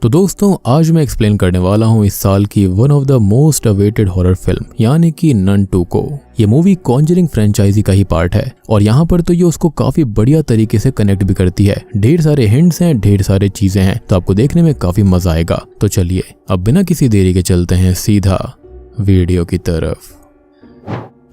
तो दोस्तों आज मैं एक्सप्लेन करने वाला हूँ इस साल की one of the most awaited horror film यानी कि नन 2 को। ये मूवी कॉन्जरिंग फ्रेंचाइजी का ही पार्ट है और यहाँ पर तो ये उसको काफी बढ़िया तरीके से कनेक्ट भी करती है। ढेर सारे हिंट्स हैं, ढेर सारे चीजें हैं, तो आपको देखने में काफी मजा आएगा। तो चलिए अब बिना किसी देरी के चलते हैं सीधा वीडियो की तरफ।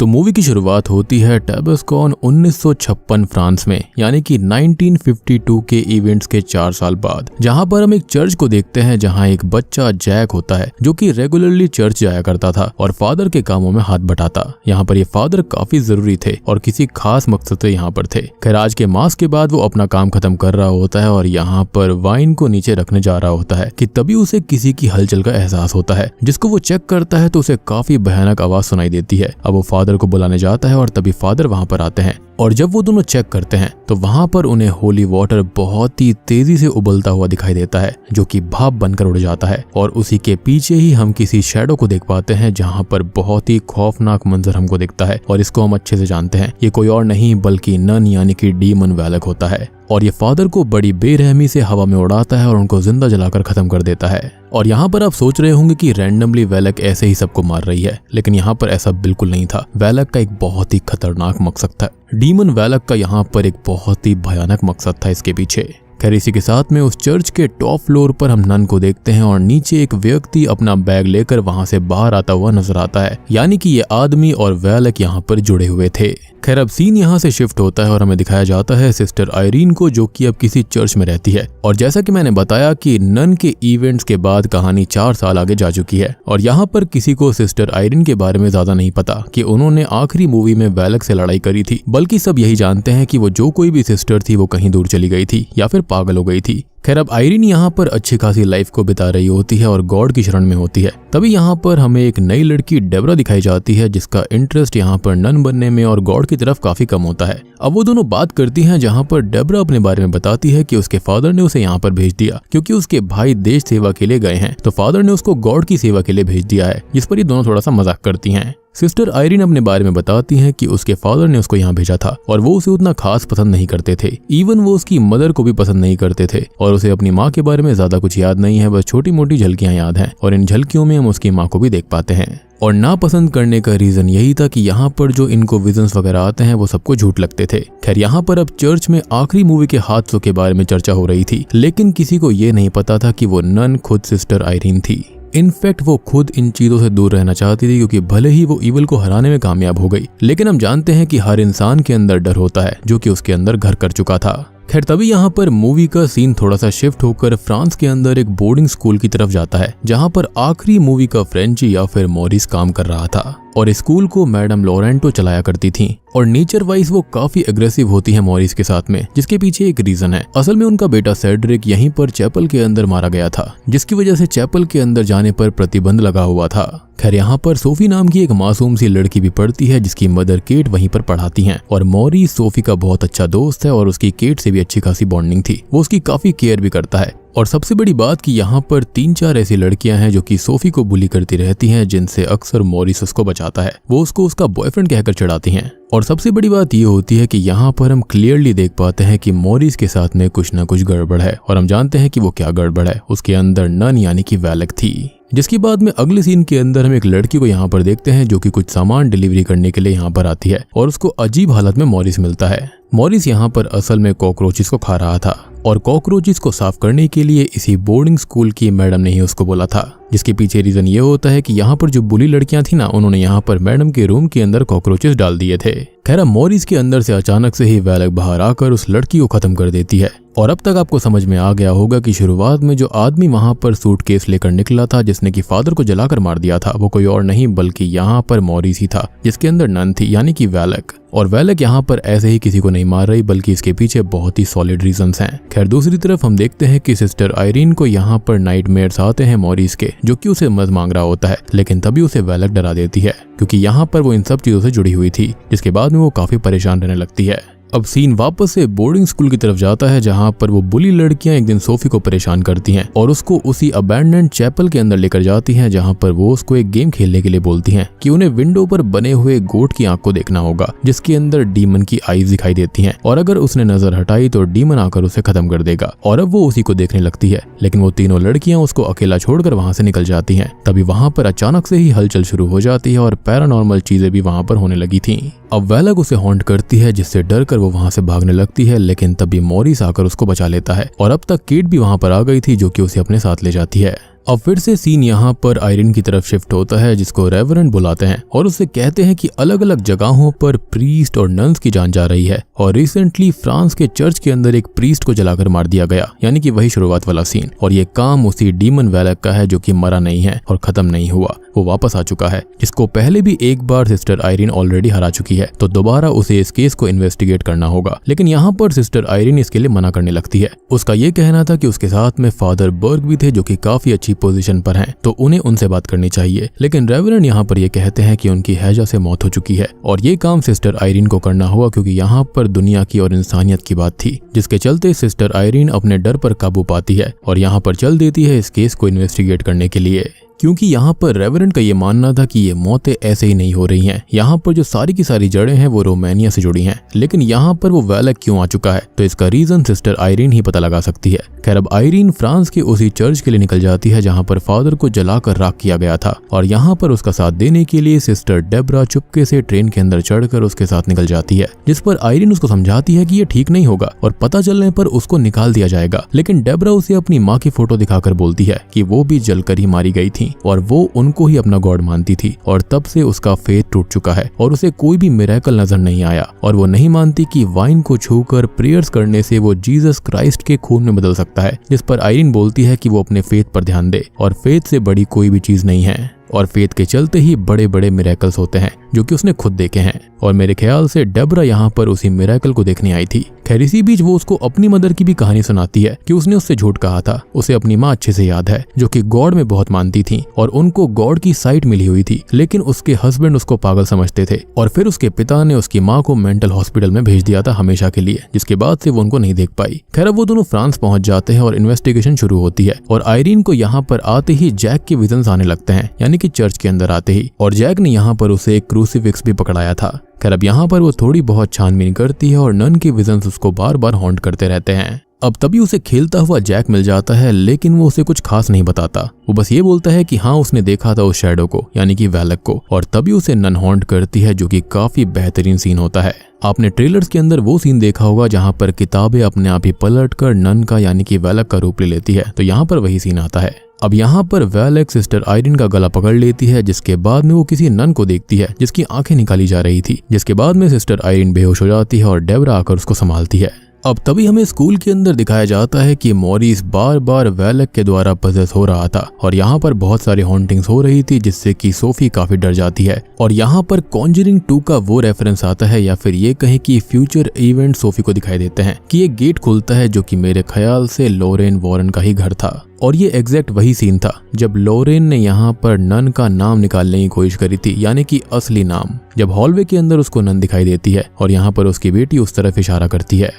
तो मूवी की शुरुआत होती है टैबस्कॉन 1956 फ्रांस में यानी कि 1952 के इवेंट्स के 4 साल बाद, जहां पर हम एक चर्च को देखते हैं जहां एक बच्चा जैक होता है जो कि रेगुलरली चर्च जाया करता था और फादर के कामों में हाथ बटाता। यहाँ पर ये फादर काफी जरूरी थे और किसी खास मकसद से यहाँ पर थे। खैर आज के मास के बाद वो अपना काम खत्म कर रहा होता है और यहाँ पर वाइन को नीचे रखने जा रहा होता है कि तभी उसे किसी की हलचल का एहसास होता है, जिसको वो चेक करता है तो उसे काफी भयानक आवाज सुनाई देती है। अब वो फादर को बुलाने जाता है और तभी फादर वहां पर आते हैं और जब वो दोनों चेक करते हैं तो वहां पर उन्हें होली वाटर बहुत ही तेजी से उबलता हुआ दिखाई देता है जो कि भाप बनकर उड़ जाता है और उसी के पीछे ही हम किसी शैडो को देख पाते हैं जहां पर बहुत ही खौफनाक मंजर हमको दिखता है और इसको हम अच्छे से जानते हैं। ये कोई और नहीं बल्कि नन यानी कि डीमन वैलक होता है और ये फादर को बड़ी बेरहमी से हवा में उड़ाता है और उनको जिंदा जलाकर खत्म कर देता है। और यहाँ पर आप सोच रहे होंगे कि रैंडमली वैलक ऐसे ही सबको मार रही है, लेकिन यहाँ पर ऐसा बिल्कुल नहीं था। वैलक का एक बहुत ही खतरनाक मकसद था। डीमन वैलक का यहाँ पर एक बहुत ही भयानक मकसद था इसके पीछे। खैर इसी के साथ में उस चर्च के टॉप फ्लोर पर हम नन को देखते हैं और नीचे एक व्यक्ति अपना बैग लेकर वहां से बाहर आता हुआ नजर आता है, यानी कि ये आदमी और वैलक यहाँ पर जुड़े हुए थे। खैर अब सीन यहाँ से शिफ्ट होता है और हमें दिखाया जाता है सिस्टर आयरीन को जो कि अब किसी चर्च में रहती है। और जैसा कि मैंने बताया कि नन के इवेंट्स के बाद कहानी 4 साल आगे जा चुकी है और यहाँ पर किसी को सिस्टर आयरीन के बारे में ज्यादा नहीं पता कि उन्होंने आखिरी मूवी में वैलक से लड़ाई करी थी, बल्कि सब यही जानते हैं कि वो जो कोई भी सिस्टर थी वो कहीं दूर चली गई थी या फिर पागल हो गई थी। खैर अब आयरीन यहाँ पर अच्छी खासी लाइफ को बिता रही होती है और गॉड की शरण में होती है। तभी यहाँ पर हमें एक नई लड़की डेबरा दिखाई जाती है जिसका इंटरेस्ट यहाँ पर नन बनने में और गॉड की तरफ काफी कम होता है। अब वो दोनों बात करती हैं जहाँ पर डेबरा अपने बारे में बताती है कि उसके फादर ने उसे यहाँ पर भेज दिया क्योंकि उसके भाई देश सेवा के लिए गए हैं, तो फादर ने उसको गॉड की सेवा के लिए भेज दिया है, जिस पर ये दोनों थोड़ा सा मजाक करती हैं। सिस्टर आयरीन अपने बारे में बताती हैं कि उसके फादर ने उसको यहाँ भेजा था और वो उसे उतना खास पसंद नहीं करते थे। इवन वो उसकी मदर को भी पसंद नहीं करते थे और उसे अपनी माँ के बारे में ज्यादा कुछ याद नहीं है, बस छोटी मोटी झलकियां याद हैं और इन झलकियों में हम उसकी माँ को भी देख पाते हैं। और नापसंद करने का रीजन यही था कि यहाँ पर जो इनको विजन्स वगैरह आते हैं वो सबको झूठ लगते थे। खैर यहाँ पर अब चर्च में आखिरी मूवी के हादसों के बारे में चर्चा हो रही थी, लेकिन किसी को ये नहीं पता था कि वो नन खुद सिस्टर आयरीन थी। इनफैक्ट वो खुद इन चीजों से दूर रहना चाहती थी क्योंकि भले ही वो इविल को हराने में कामयाब हो गई, लेकिन हम जानते हैं कि हर इंसान के अंदर डर होता है जो कि उसके अंदर घर कर चुका था। खैर तभी यहाँ पर मूवी का सीन थोड़ा सा शिफ्ट होकर फ्रांस के अंदर एक बोर्डिंग स्कूल की तरफ जाता है जहाँ पर आखिरी मूवी का फ्रेंची या फिर मॉरिस काम कर रहा था और स्कूल को मैडम लॉरेंटो चलाया करती थी और नेचर वाइज वो काफी एग्रेसिव होती है मॉरिस के साथ में, जिसके पीछे एक रीजन है। असल में उनका बेटा सेड्रिक यहीं पर चैपल के अंदर मारा गया था, जिसकी वजह से चैपल के अंदर जाने पर प्रतिबंध लगा हुआ था। खैर यहाँ पर सोफी नाम की एक मासूम सी लड़की भी पढ़ती है जिसकी मदर केट वहीं पर पढ़ाती हैं और मॉरिस सोफी का बहुत अच्छा दोस्त है और उसकी केट से भी अच्छी खासी बॉन्डिंग थी। वो उसकी काफी केयर भी करता है और सबसे बड़ी बात कि यहाँ पर 3-4 ऐसी लड़कियां हैं जो कि सोफी को बुली करती रहती हैं, जिनसे अक्सर मॉरिस उसको बचाता है। वो उसको उसका बॉयफ्रेंड कहकर चिढ़ाती हैं। और सबसे बड़ी बात ये होती है कि यहाँ पर हम क्लियरली देख पाते हैं कि मॉरिस के साथ में कुछ ना कुछ गड़बड़ है और हम जानते हैं कि वो क्या गड़बड़ है। उसके अंदर नन यानी कि वैलक थी, जिसके बाद में अगले सीन के अंदर हम एक लड़की को यहाँ पर देखते हैं जो कि कुछ सामान डिलीवरी करने के लिए यहाँ पर आती है और उसको अजीब हालत में मॉरिस मिलता है। मॉरिस यहाँ पर असल में कॉकरोचेस को खा रहा था और कॉकरोचेस को साफ करने के लिए इसी बोर्डिंग स्कूल की मैडम ने ही उसको बोला था, जिसके पीछे रीजन ये होता है कि यहाँ पर जो बुली लड़कियां थी ना, उन्होंने यहाँ पर मैडम के रूम के अंदर कॉकरोचेस डाल दिए थे। खैर मॉरिस के अंदर से अचानक से ही वैलक बाहर आकर उस लड़की को खत्म कर देती है। और अब तक आपको समझ में आ गया होगा कि शुरुआत में जो आदमी वहां पर सूटकेस लेकर निकला था जिसने कि फादर को जलाकर मार दिया था, वो कोई और नहीं बल्कि यहाँ पर मॉरिस ही था, जिसके अंदर नन थी यानी कि वैलक। और वैलक यहाँ पर ऐसे ही किसी को नहीं मार रही बल्कि इसके पीछे बहुत ही सॉलिड रीजंस हैं। खैर दूसरी तरफ हम देखते हैं कि सिस्टर आयरीन को यहाँ पर नाइटमेयर्स आते हैं मॉरिस के, जो कि उसे मदद मांग रहा होता है, लेकिन तभी उसे वैलक डरा देती है क्योंकि यहाँ पर वो इन सब चीजों से जुड़ी हुई थी, जिसके बाद में वो काफी परेशान रहने लगती है। अब सीन वापस से बोर्डिंग स्कूल की तरफ जाता है जहाँ पर वो बुली लड़कियां एक दिन सोफी को परेशान करती हैं और उसको उसी अबैंडन्ड चैपल के अंदर लेकर जाती हैं जहाँ पर वो उसको एक गेम खेलने के लिए बोलती हैं कि उन्हें विंडो पर बने हुए गोट की आंख को देखना होगा जिसके अंदर डीमन की आईज दिखाई देती हैं और अगर उसने नजर हटाई तो डीमन आकर उसे खत्म कर देगा। और अब वो उसी को देखने लगती है, लेकिन वो तीनों लड़कियां उसको अकेला छोड़कर वहां से निकल जाती हैं। तभी वहां पर अचानक से ही हलचल शुरू हो जाती है और पैरानॉर्मल चीजें भी वहां पर होने लगी थी। अब वैलक उसे हॉन्ट करती है जिससे डर कर वो वहां से भागने लगती है, लेकिन तभी मॉरिस आकर उसको बचा लेता है और अब तक केट भी वहां पर आ गई थी जो कि उसे अपने साथ ले जाती है। अब फिर से सीन यहाँ पर आयरन की तरफ शिफ्ट होता है जिसको रेवरेंड बुलाते हैं और उससे कहते हैं कि अलग अलग जगहों पर प्रीस्ट और नन्स की जान जा रही है और रिसेंटली फ्रांस के चर्च के अंदर एक प्रीस्ट को जलाकर मार दिया गया, यानी कि वही शुरुआत वाला सीन। और ये काम उसी डीमन वैलक का है जो कि मरा नहीं है और खत्म नहीं हुआ, वो वापस आ चुका है, जिसको पहले भी एक बार सिस्टर आयरन ऑलरेडी हरा चुकी है, तो दोबारा उसे इस केस को इन्वेस्टिगेट करना होगा। लेकिन यहाँ पर सिस्टर आयरन इसके लिए मना करने लगती है। उसका ये कहना था कि उसके साथ में फादर बर्ग भी थे जो कि काफी अच्छी पोजीशन पर हैं, तो उन्हें उनसे बात करनी चाहिए। लेकिन रेवरेंड यहाँ पर ये कहते हैं कि उनकी हैजा से मौत हो चुकी है और ये काम सिस्टर आयरन को करना हुआ क्योंकि यहाँ पर दुनिया की और इंसानियत की बात थी, जिसके चलते सिस्टर आयरन अपने डर पर काबू पाती है और यहाँ पर चल देती है इस केस को इन्वेस्टिगेट करने के लिए। क्योंकि यहाँ पर रेवरेंड का ये मानना था कि ये मौतें ऐसे ही नहीं हो रही हैं, यहाँ पर जो सारी की सारी जड़ें हैं वो रोमानिया से जुड़ी हैं। लेकिन यहाँ पर वो वैलक क्यों आ चुका है, तो इसका रीजन सिस्टर आयरन ही पता लगा सकती है। खैर अब आयरन फ्रांस के उसी चर्च के लिए निकल जाती है जहाँ पर फादर को जलाकर राख किया गया था और यहाँ पर उसका साथ देने के लिए सिस्टर डेब्रा चुपके से ट्रेन के अंदर चढ़कर उसके साथ निकल जाती है, जिस पर आयरन उसको समझाती है कि ये ठीक नहीं होगा और पता चलने पर उसको निकाल दिया जाएगा। लेकिन डेब्रा उसे अपनी माँ की फोटो दिखाकर बोलती है कि वो भी जलकर ही मारी गई थी और वो उनको ही अपना गॉड मानती थी और तब से उसका फेथ टूट चुका है और उसे कोई भी मिरेकल नजर नहीं आया और वो नहीं मानती कि वाइन को छूकर प्रेयर्स करने से वो जीसस क्राइस्ट के खून में बदल सकता है। जिस पर आयरन बोलती है कि वो अपने फेथ पर ध्यान दे और फेथ से बड़ी कोई भी चीज नहीं है और फेथ के चलते ही बड़े बड़े मिरेकल्स होते हैं जो कि उसने खुद देखे हैं और मेरे ख्याल से डेब्रा यहाँ पर उसी मिरेकल को देखने आई थी। खैर इसी बीच वो उसको अपनी मदर की भी कहानी सुनाती है कि उसने उससे झूठ कहा था। उसे अपनी माँ अच्छे से याद है जो कि गॉड में बहुत मानती थी और उनको गॉड की साइट मिली हुई थी, लेकिन उसके हस्बैंड उसको पागल समझते थे और फिर उसके पिता ने उसकी माँ को मेंटल हॉस्पिटल में भेज दिया था हमेशा के लिए, जिसके बाद से वो उनको नहीं देख पाई। खैर अब वो दोनों फ्रांस पहुंच जाते हैं और इन्वेस्टिगेशन शुरू होती है और आयरन को यहाँ पर आते ही जैक के विजन्स आने लगते हैं, यानी कि चर्च के अंदर आते ही, और जैक ने यहाँ पर उसे एक क्रूसीफिक्स भी पकड़ाया था। खैर अब यहाँ पर वो थोड़ी बहुत छानबीन करती है और नन के विजन्स उसको बार बार हॉन्ट करते रहते हैं। अब तभी उसे खेलता हुआ जैक मिल जाता है, लेकिन वो उसे कुछ खास नहीं बताता। वो बस ये बोलता है कि हाँ उसने देखा था उस शैडो को, यानी कि वैलक को, और तभी उसे नन हॉन्ट करती है जो कि काफी बेहतरीन सीन होता है। आपने ट्रेलर्स के अंदर वो सीन देखा होगा जहाँ पर किताबें अपने आप ही पलटकर नन का यानी कि वैलक का रूप ले लेती है, तो यहाँ पर वही सीन आता है। अब यहाँ पर वैलक सिस्टर आयरन का गला पकड़ लेती है, जिसके बाद में वो किसी नन को देखती है जिसकी आंखें निकाली जा रही थी, जिसके बाद में सिस्टर आयरन बेहोश हो जाती है और डेब्रा आकर उसको संभालती है। अब तभी हमें स्कूल के अंदर दिखाया जाता है कि मॉरिस बार बार वैलक के द्वारा पजेस हो रहा था और यहाँ पर बहुत सारी हॉन्टिंग्स हो रही थी जिससे कि सोफी काफी डर जाती है और यहाँ पर कॉन्जरिंग 2 का वो रेफरेंस आता है या फिर ये कहें कि फ्यूचर इवेंट सोफी को दिखाई देते हैं कि ये गेट खुलता है जो कि मेरे ख्याल से लॉरेन वॉरेन का ही घर था और ये एग्जैक्ट वही सीन था जब लॉरेन ने यहाँ पर नन का नाम निकालने की कोशिश करी थी, यानी कि असली नाम, जब हॉलवे के अंदर उसको नन दिखाई देती है और यहाँ पर उसकी बेटी उस तरफ इशारा करती है।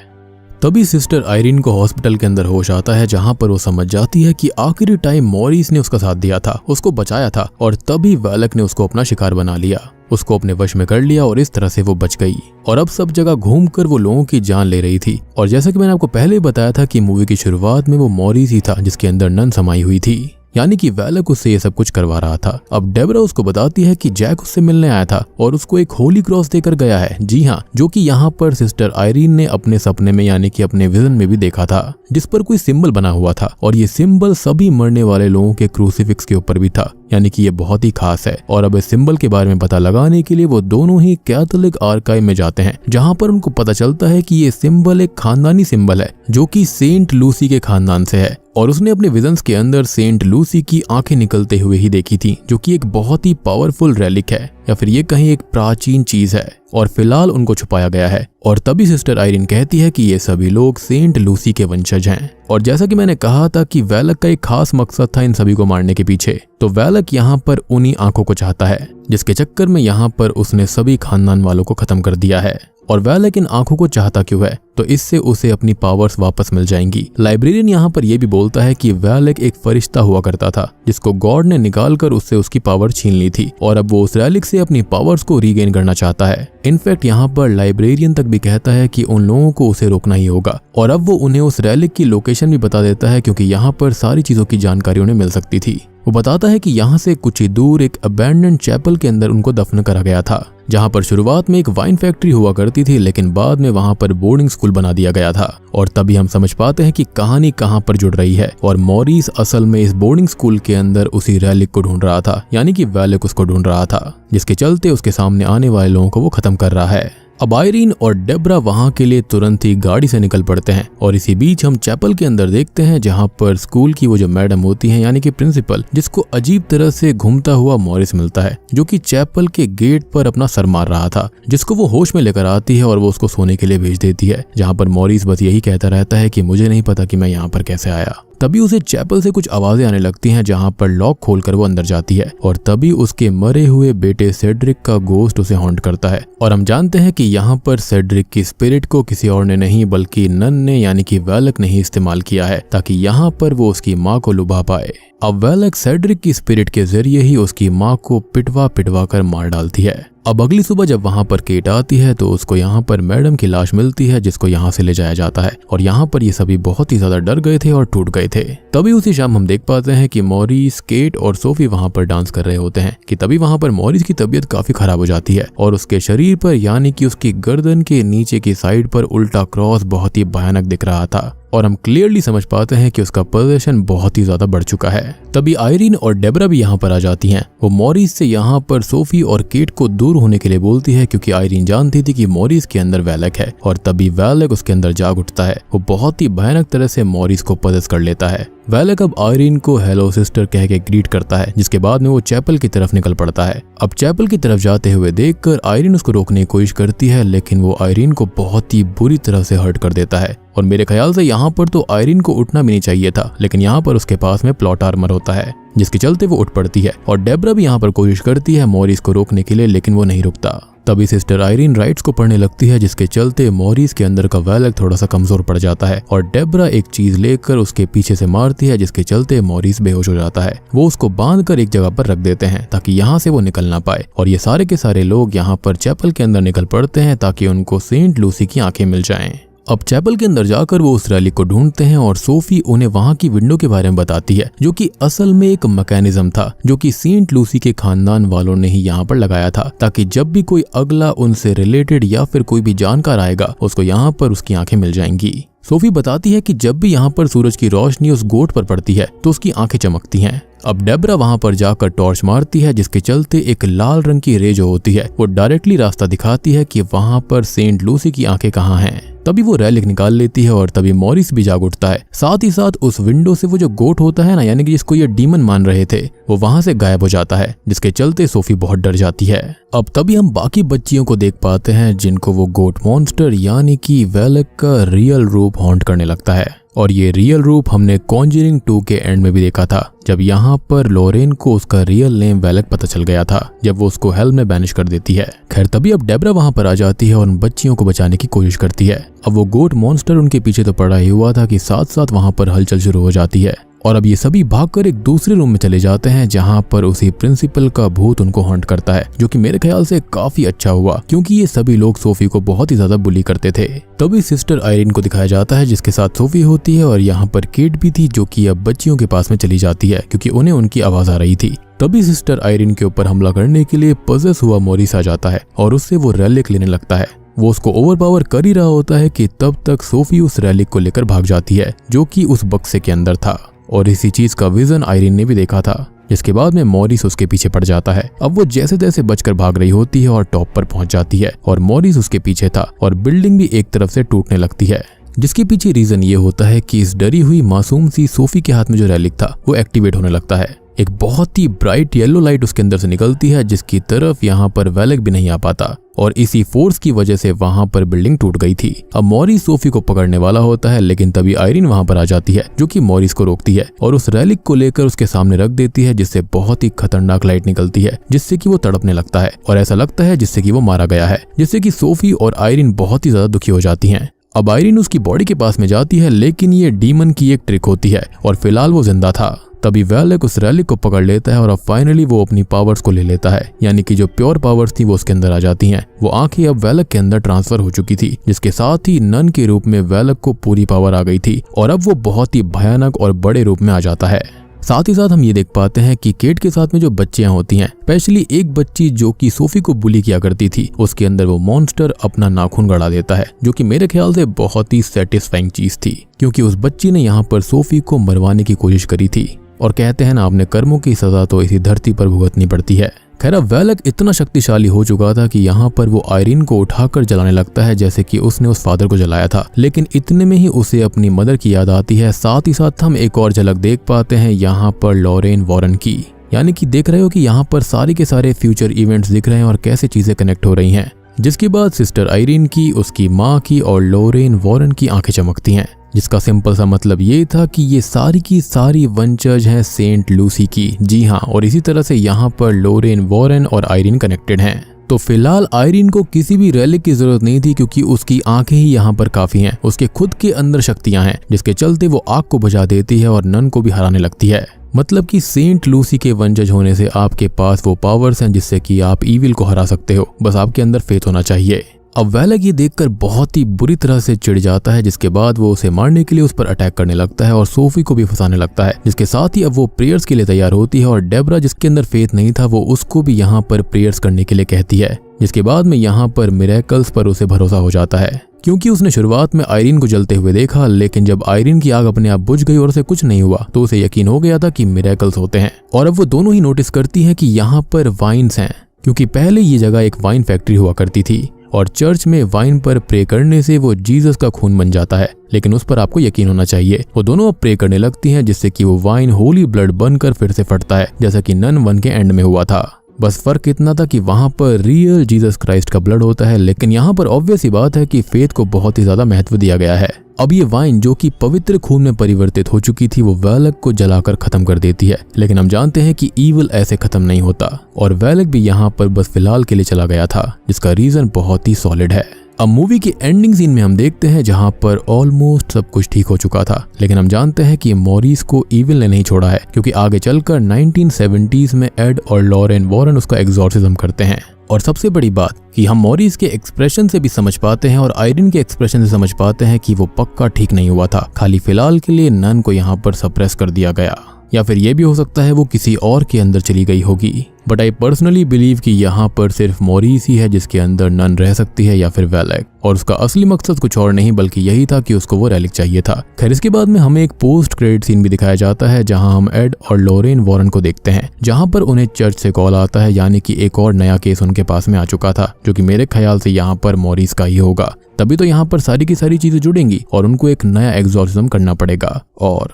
तभी सिस्टर आयरन को हॉस्पिटल के अंदर होश आता है जहां पर वो समझ जाती है कि आखिरी टाइम मॉरिस ने उसका साथ दिया था, उसको बचाया था और तभी वैलक ने उसको अपना शिकार बना लिया, उसको अपने वश में कर लिया और इस तरह से वो बच गई और अब सब जगह घूमकर वो लोगों की जान ले रही थी। और जैसा कि मैंने आपको पहले बताया था कि मूवी की शुरुआत में वो मॉरिस ही था जिसके अंदर नन समाई हुई थी, यानी कि वैलक उससे ये सब कुछ करवा रहा था। अब डेब्रा उसको बताती है कि जैक उससे मिलने आया था और उसको एक होली क्रॉस देकर गया है, जी हाँ, जो कि यहाँ पर सिस्टर आयरन ने अपने सपने में यानी कि अपने विजन में भी देखा था, जिस पर कोई सिंबल बना हुआ था और ये सिंबल सभी मरने वाले लोगों के क्रूसीफिक्स के ऊपर भी था, यानी कि ये बहुत ही खास है। और अब इस सिंबल के बारे में पता लगाने के लिए वो दोनों ही कैथोलिक आर्काइव में जाते हैं जहाँ पर उनको पता चलता है कि ये सिंबल एक खानदानी सिंबल है जो कि सेंट लूसी के खानदान से है और उसने अपने विजन्स के अंदर सेंट लूसी की आंखें निकलते हुए ही देखी थी, जो कि एक बहुत ही पावरफुल रेलिक है या फिर ये कहीं एक प्राचीन चीज है और फिलहाल उनको छुपाया गया है। और तभी सिस्टर आयरन कहती है कि ये सभी लोग सेंट लूसी के वंशज हैं और जैसा कि मैंने कहा था कि वैलक का एक खास मकसद था इन सभी को मारने के पीछे, तो वैलक यहाँ पर उन्हीं आंखों को चाहता है जिसके चक्कर में यहाँ पर उसने सभी खानदान वालों को खत्म कर दिया है। और वैलेक इन आंखों को चाहता क्यों है, तो इससे उसे अपनी पावर्स वापस मिल जाएंगी। लाइब्रेरियन यहाँ पर यह भी बोलता है कि वैलेक एक फरिश्ता हुआ करता था जिसको गॉड ने निकाल कर उससे उसकी पावर छीन ली थी और अब वो उस रैलिक से अपनी पावर्स को रीगेन करना चाहता है। इनफैक्ट यहाँ पर लाइब्रेरियन तक भी कहता है कि उन लोगों को उसे रोकना ही होगा और अब वो उन्हें उस रैलिक की लोकेशन भी बता देता है क्योंकि यहाँ पर सारी चीजों की जानकारी उन्हें मिल सकती थी। वो बताता है कि यहाँ से कुछ ही दूर एक अबैंडन्ड चैपल के अंदर उनको दफन करा गया था, जहाँ पर शुरुआत में एक वाइन फैक्ट्री हुआ करती थी लेकिन बाद में वहाँ पर बोर्डिंग स्कूल बना दिया गया था। और तभी हम समझ पाते हैं कि कहानी कहाँ पर जुड़ रही है और मॉरिस असल में इस बोर्डिंग स्कूल के अंदर उसी रैलिक को ढूंढ रहा था, यानी कि वैलेक उसको ढूंढ रहा था, जिसके चलते उसके सामने आने वाले लोगों को वो खत्म कर रहा है। अब आयरीन और डेब्रा वहां के लिए तुरंत ही गाड़ी से निकल पड़ते हैं और इसी बीच हम चैपल के अंदर देखते हैं जहां पर स्कूल की वो जो मैडम होती हैं यानी कि प्रिंसिपल, जिसको अजीब तरह से घूमता हुआ मॉरिस मिलता है जो कि चैपल के गेट पर अपना सर मार रहा था, जिसको वो होश में लेकर आती है और वो उसको सोने के लिए भेज देती है, जहां पर मॉरिस बस यही कहता रहता है कि मुझे नहीं पता कि मैं यहाँ पर कैसे आया। तभी उसे चैपल से कुछ आवाजें आने लगती हैं जहां पर लॉक खोलकर वो अंदर जाती है और तभी उसके मरे हुए बेटे सेड्रिक का गोस्ट उसे हॉन्ट करता है और हम जानते हैं कि यहाँ पर सेड्रिक की स्पिरिट को किसी और ने नहीं बल्कि नन ने यानी कि वैलेक ने ही इस्तेमाल किया है ताकि यहाँ पर वो उसकी माँ को लुभा पाए। अब वैलेक सेड्रिक की स्पिरिट के जरिए ही उसकी माँ को पिटवा पिटवा कर मार डालती है। अब अगली सुबह जब वहां पर केट आती है तो उसको यहाँ पर मैडम की लाश मिलती है जिसको यहाँ से ले जाया जाता है और यहाँ पर ये सभी बहुत ही ज्यादा डर गए थे और टूट गए थे। तभी उसी शाम हम देख पाते हैं कि मॉरिस, केट और सोफी वहां पर डांस कर रहे होते हैं कि तभी वहां पर मॉरिस की तबीयत काफी खराब हो जाती है और उसके शरीर पर यानी कि उसकी गर्दन के नीचे की साइड पर उल्टा क्रॉस बहुत ही भयानक दिख रहा था और हम क्लियरली समझ पाते हैं कि उसका पोजीशन बहुत ही ज्यादा बढ़ चुका है। तभी आयरीन और डेब्रा भी यहाँ पर आ जाती हैं। वो मॉरिस से यहाँ पर सोफी और केट को दूर होने के लिए बोलती है क्योंकि आयरीन जानती थी कि मॉरिस के अंदर वैलेक है और तभी वैलेक उसके अंदर जाग उठता है। वो बहुत ही भयानक तरह से मॉरिस को पजेस कर लेता है। वैलेक अब आयरीन को हेलो सिस्टर कह के ग्रीट करता है जिसके बाद में वो चैपल की तरफ निकल पड़ता है। अब चैपल की तरफ जाते हुए देखकर आयरीन उसको रोकने की कोशिश करती है लेकिन वो आयरीन को बहुत ही बुरी तरह से हर्ट कर देता है और मेरे ख्याल से यहाँ पर तो आयरीन को उठना भी नहीं चाहिए था, लेकिन यहाँ पर उसके पास में प्लॉट आर्मर होता है जिसके चलते वो उठ पड़ती है और डेब्रा भी यहाँ पर कोशिश करती है मॉरिस को रोकने के लिए लेकिन वो नहीं रुकता। तभी सिस्टर आयरीन राइट्स को पढ़ने लगती है जिसके चलते मॉरिस के अंदर का वैलेक थोड़ा सा कमजोर पड़ जाता है और डेब्रा एक चीज लेकर उसके पीछे से मारती है जिसके चलते मॉरिस बेहोश हो जाता है। वो उसको बांध कर एक जगह पर रख देते हैं ताकि यहाँ से वो निकल ना पाए और ये सारे के सारे लोग यहाँ पर चैपल के अंदर निकल पड़ते हैं ताकि उनको सेंट लूसी की आंखें मिल जाएं। अब चैपल के अंदर जाकर वो उस रैलिक को ढूंढते हैं और सोफी उन्हें वहां की विंडो के बारे में बताती है जो कि असल में एक मैकेनिज्म था जो कि सेंट लूसी के खानदान वालों ने ही यहाँ पर लगाया था ताकि जब भी कोई अगला उनसे रिलेटेड या फिर कोई भी जानकार आएगा उसको यहाँ पर उसकी आंखें मिल जाएंगी। सोफी बताती है कि जब भी यहाँ पर सूरज की रोशनी उस गोट पर पड़ती है तो उसकी आंखें चमकती हैं। अब डेब्रा वहां पर जाकर टॉर्च मारती है जिसके चलते एक लाल रंग की रे जो होती है वो डायरेक्टली रास्ता दिखाती है कि वहां पर सेंट लूसी की आंखें कहाँ हैं। तभी वो रैलिक निकाल लेती है और तभी मॉरिस भी जाग उठता है। साथ ही साथ उस विंडो से वो जो गोट होता है ना, यानी कि जिसको ये डीमन मान रहे थे, वो वहां से गायब हो जाता है जिसके चलते सोफी बहुत डर जाती है। अब तभी हम बाकी बच्चियों को देख पाते हैं जिनको वो गोट मॉन्स्टर यानी कि वैलेक का रियल रूप हॉन्ट करने लगता है और ये रियल रूप हमने कॉन्जरिंग 2 के एंड में भी देखा था जब यहाँ पर लॉरेन को उसका रियल नेम वैलेक पता चल गया था जब वो उसको हेल में बैनिश कर देती है। खैर तभी अब डेब्रा वहां पर आ जाती है और उन बच्चियों को बचाने की कोशिश करती है। अब वो गोट मॉन्स्टर उनके पीछे तो पड़ा ही हुआ था कि साथ साथ वहां पर हलचल शुरू हो जाती है और अब ये सभी भागकर एक दूसरे रूम में चले जाते हैं जहां पर उसी प्रिंसिपल का भूत उनको हॉन्ट करता है, जो कि मेरे ख्याल से काफी अच्छा हुआ क्योंकि ये सभी लोग सोफी को बहुत ही ज्यादा बुली करते थे। तभी सिस्टर आयरीन को दिखाया जाता है जिसके साथ सोफी होती है और यहाँ पर केट भी थी जो कि अब बच्चियों के पास में चली जाती है क्योंकि उन्हें उनकी आवाज आ रही थी। तभी सिस्टर आयरीन के ऊपर हमला करने के लिए पजेस हुआ मॉरिस आ जाता है और उससे वो रैलिक लेने लगता है। वो उसको ओवरपावर कर ही रहा होता है कि तब तक सोफी उस रैलिक को लेकर भाग जाती है जो कि उस बक्से के अंदर था और इसी चीज का विजन आयरीन ने भी देखा था, जिसके बाद में मॉरिस उसके पीछे पड़ जाता है। अब वो जैसे तैसे बचकर भाग रही होती है और टॉप पर पहुंच जाती है और मॉरिस उसके पीछे था और बिल्डिंग भी एक तरफ से टूटने लगती है। जिसके पीछे रीजन ये होता है कि इस डरी हुई मासूम सी सोफी के हाथ में जो रेलिक था वो एक्टिवेट होने लगता है। एक बहुत ही ब्राइट येलो लाइट उसके अंदर से निकलती है जिसकी तरफ यहाँ पर वेलेक भी नहीं आ पाता और इसी फोर्स की वजह से वहां पर बिल्डिंग टूट गई थी। अब मॉरिस सोफी को पकड़ने वाला होता है लेकिन तभी आयरीन वहां पर आ जाती है जो कि मॉरिस को रोकती है और उस रेलिक को लेकर उसके सामने रख देती है जिससे बहुत ही खतरनाक लाइट निकलती है जिससे कि वो तड़पने लगता है और ऐसा लगता है जिससे कि वो मारा गया है, जिससे कि सोफी और आयरीन बहुत ही ज्यादा दुखी हो जाती हैं। अब आयरीन उसकी बॉडी के पास में जाती है लेकिन ये डीमन की एक ट्रिक होती है और फिलहाल वो जिंदा था। तभी वेलेक उस रेलिक को पकड़ लेता है और अब फाइनली वो अपनी पावर्स को ले लेता है, यानी कि जो प्योर पावर्स थी वो उसके अंदर आ जाती हैं। वो आंखें अब वेलेक के अंदर ट्रांसफर हो चुकी थी जिसके साथ ही नन के रूप में वेलेक को पूरी पावर आ गई थी और अब वो बहुत ही भयानक और बड़े रूप में आ जाता है। साथ ही साथ हम ये देख पाते हैं कि केट के साथ में जो बच्चियां होती हैं, स्पेशली एक बच्ची जो कि सोफी को बुली किया करती थी, उसके अंदर वो मॉन्स्टर अपना नाखून गड़ा देता है जो कि मेरे ख्याल से बहुत ही सेटिस्फाइंग चीज थी क्योंकि उस बच्ची ने यहाँ पर सोफी को मरवाने की कोशिश करी थी और कहते हैं ना, अपने कर्मों की सजा तो इसी धरती पर भुगतनी पड़ती है। खैर अब वेलेक इतना शक्तिशाली हो चुका था कि यहाँ पर वो आयरीन को उठाकर जलाने लगता है जैसे कि उसने उस फादर को जलाया था, लेकिन इतने में ही उसे अपनी मदर की याद आती है। साथ ही साथ हम एक और झलक देख पाते हैं यहाँ पर लॉरेन वॉरेन की, यानी कि देख रहे हो कि यहाँ पर सारे के सारे फ्यूचर इवेंट्स दिख रहे हैं और कैसे चीजें कनेक्ट हो रही हैं। जिसके बाद सिस्टर आयरीन की, उसकी माँ की और लॉरेन वॉरेन की आंखें चमकती हैं, जिसका सिंपल सा मतलब ये था कि ये सारी की सारी वंशज हैं सेंट लूसी की। जी हाँ, और इसी तरह से यहाँ पर लॉरेन वॉरेन और आयरीन कनेक्टेड हैं। तो फिलहाल आयरीन को किसी भी रेलिक की जरूरत नहीं थी क्योंकि उसकी आंखें ही यहाँ पर काफी हैं। उसके खुद के अंदर शक्तियां हैं जिसके चलते वो आग को बुझा देती है और नन को भी हराने लगती है। मतलब कि सेंट लूसी के वंशज होने से आपके पास वो पावर्स हैं जिससे कि आप ईविल को हरा सकते हो, बस आपके अंदर फेथ होना चाहिए। अब वेलेक ये देखकर बहुत ही बुरी तरह से चिढ़ जाता है, जिसके बाद वो उसे मारने के लिए उस पर अटैक करने लगता है और सोफी को भी फंसाने लगता है। जिसके साथ ही अब वो प्रेयर्स के लिए तैयार होती है और डेब्रा जिसके अंदर फेथ नहीं था वो उसको भी यहाँ पर प्रेयर्स करने के लिए कहती है। जिसके बाद में यहाँ पर मिरेकल्स पर उसे भरोसा हो जाता है क्योंकि उसने शुरुआत में आयरीन को जलते हुए देखा, लेकिन जब आयरीन की आग अपने आप बुझ गई और उसे कुछ नहीं हुआ तो उसे यकीन हो गया था कि मिरेकल्स होते हैं। और अब वो दोनों ही नोटिस करती हैं कि यहाँ पर वाइन्स हैं क्योंकि पहले ये जगह एक वाइन फैक्ट्री हुआ करती थी और चर्च में वाइन पर प्रे करने से वो जीसस का खून बन जाता है, लेकिन उस पर आपको यकीन होना चाहिए। वो दोनों अब प्रे करने लगती हैं जिससे कि वो वाइन होली ब्लड बनकर फिर से फटता है जैसा कि नन 1 के एंड में हुआ था। बस फर्क इतना था कि वहां पर रियल जीसस क्राइस्ट का ब्लड होता है, लेकिन यहाँ पर ऑब्वियस ही बात है कि फेथ को बहुत ही ज्यादा महत्व दिया गया है। अब ये वाइन जो कि पवित्र खून में परिवर्तित हो चुकी थी वो वेलेक को जलाकर खत्म कर देती है, लेकिन हम जानते हैं कि ईविल ऐसे खत्म नहीं होता और वेलेक भी यहाँ पर बस फिलहाल के लिए चला गया था, जिसका रीजन बहुत ही सॉलिड है। अब मूवी के एंडिंग सीन में हम देखते हैं जहां पर ऑलमोस्ट सब कुछ ठीक हो चुका था, लेकिन हम जानते हैं कि मॉरिस को ईविल ने नहीं छोड़ा है क्योंकि आगे चलकर 1970s में एड और लॉरेन वॉरेन उसका एग्जॉर्सिज्म करते हैं। और सबसे बड़ी बात कि हम मॉरिस के एक्सप्रेशन से भी समझ पाते हैं और आयरीन के एक्सप्रेशन से समझ पाते हैं कि वो पक्का ठीक नहीं हुआ था, खाली फिलहाल के लिए नन को यहाँ पर सप्रेस कर दिया गया, या फिर ये भी हो सकता है वो किसी और के अंदर चली गई होगी। बट आई पर्सनली बिलीव कि यहाँ पर सिर्फ मॉरिस ही है जिसके अंदर नन रह सकती है या फिर वेलेक, और उसका असली मकसद कुछ और नहीं बल्कि यही था कि उसको वो रेलिक चाहिए था। खैर इसके बाद में हमें एक पोस्ट क्रेडिट सीन भी दिखाया जाता है जहां हम एड और लॉरेन वॉरेन को देखते हैं, जहां पर उन्हें चर्च से कॉल आता है, यानी कि एक और नया केस उनके पास में आ चुका था जो कि मेरे ख्याल से यहाँ पर मॉरिस का ही होगा। तभी तो यहाँ पर सारी की सारी चीजें जुड़ेंगी और उनको एक नया एग्जॉर्सिज्म करना पड़ेगा। और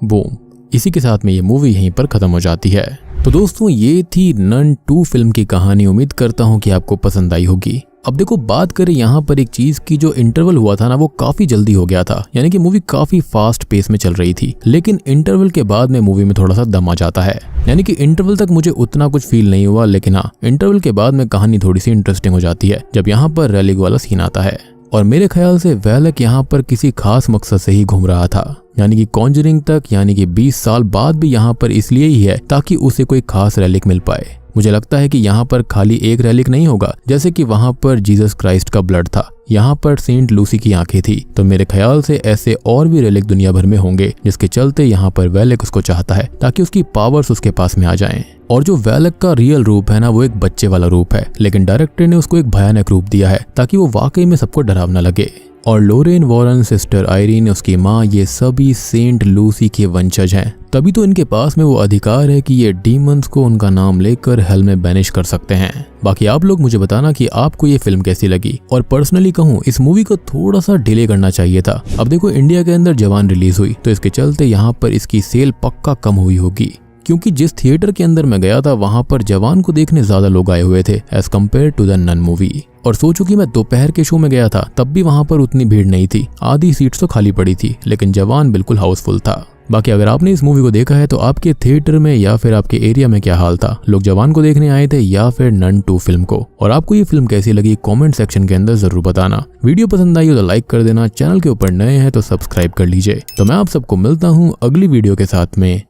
बूम, इसी के साथ में ये मूवी यहीं पर खत्म हो जाती है। तो दोस्तों ये थी नन 2 फिल्म की कहानी। उम्मीद करता हूँ कि आपको पसंद आई होगी। अब देखो बात करें यहाँ पर एक चीज की, जो इंटरवल हुआ था ना वो काफी जल्दी हो गया था, यानी कि मूवी काफी फास्ट पेस में चल रही थी, लेकिन इंटरवल के बाद में मूवी में थोड़ा सा दम आ जाता है। यानी कि इंटरवल तक मुझे उतना कुछ फील नहीं हुआ, लेकिन हाँ इंटरवल के बाद में कहानी थोड़ी सी इंटरेस्टिंग हो जाती है जब यहाँ पर रेलिक वाला सीन आता है। और मेरे ख्याल से वेलेक यहाँ पर किसी खास मकसद से ही घूम रहा था, यानी कि कॉन्जरिंग तक, यानी कि 20 साल बाद भी यहाँ पर इसलिए ही है ताकि उसे कोई खास रेलिक मिल पाए। मुझे लगता है कि यहाँ पर खाली एक रेलिक नहीं होगा, जैसे कि वहां पर जीसस क्राइस्ट का ब्लड था, यहाँ पर सेंट लूसी की आंखें थी, तो मेरे ख्याल से ऐसे और भी रेलिक दुनिया भर में होंगे जिसके चलते यहाँ पर वेलेक उसको चाहता है ताकि उसकी पावर्स उसके पास में आ जाएं। और जो वेलेक का रियल रूप है ना वो एक बच्चे वाला रूप है, लेकिन डायरेक्टर ने उसको एक भयानक रूप दिया है ताकि वो वाकई में सबको डरावना लगे। और लोरेन वॉरेन, सिस्टर आयरीन, उसकी माँ, ये सभी सेंट लूसी के वंशज हैं। तभी तो इनके पास में वो अधिकार है कि ये डीमंस को उनका नाम लेकर हेल में बैनिश कर सकते हैं। बाकी आप लोग मुझे बताना कि आपको ये फिल्म कैसी लगी। और पर्सनली कहूँ, इस मूवी को थोड़ा सा डिले करना चाहिए था। अब देखो, इंडिया के अंदर जवान रिलीज हुई तो इसके चलते यहाँ पर इसकी सेल पक्का कम हुई होगी, क्योंकि जिस थिएटर के अंदर मैं गया था वहां पर जवान को देखने ज्यादा लोग आए हुए थे as compare to the nun movie. और सोचो कि मैं दोपहर के शो में गया था, तब भी वहां पर उतनी भीड़ नहीं थी, आधी सीट्स तो खाली पड़ी थी, लेकिन जवान बिल्कुल हाउसफुल था। बाकी अगर आपने इस मूवी को देखा है तो आपके थिएटर में या फिर आपके एरिया में क्या हाल था? लोग जवान को देखने आए थे या फिर नन 2 फिल्म को? और आपको ये फिल्म कैसी लगी कमेंट सेक्शन के अंदर जरूर बताना। वीडियो पसंद आई हो तो लाइक कर देना, चैनल के ऊपर नए हैं तो सब्सक्राइब कर लीजिए। तो मैं आप सबको मिलता हूँ अगली वीडियो के साथ में,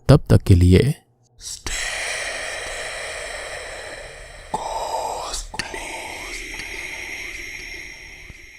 तब तक के लिए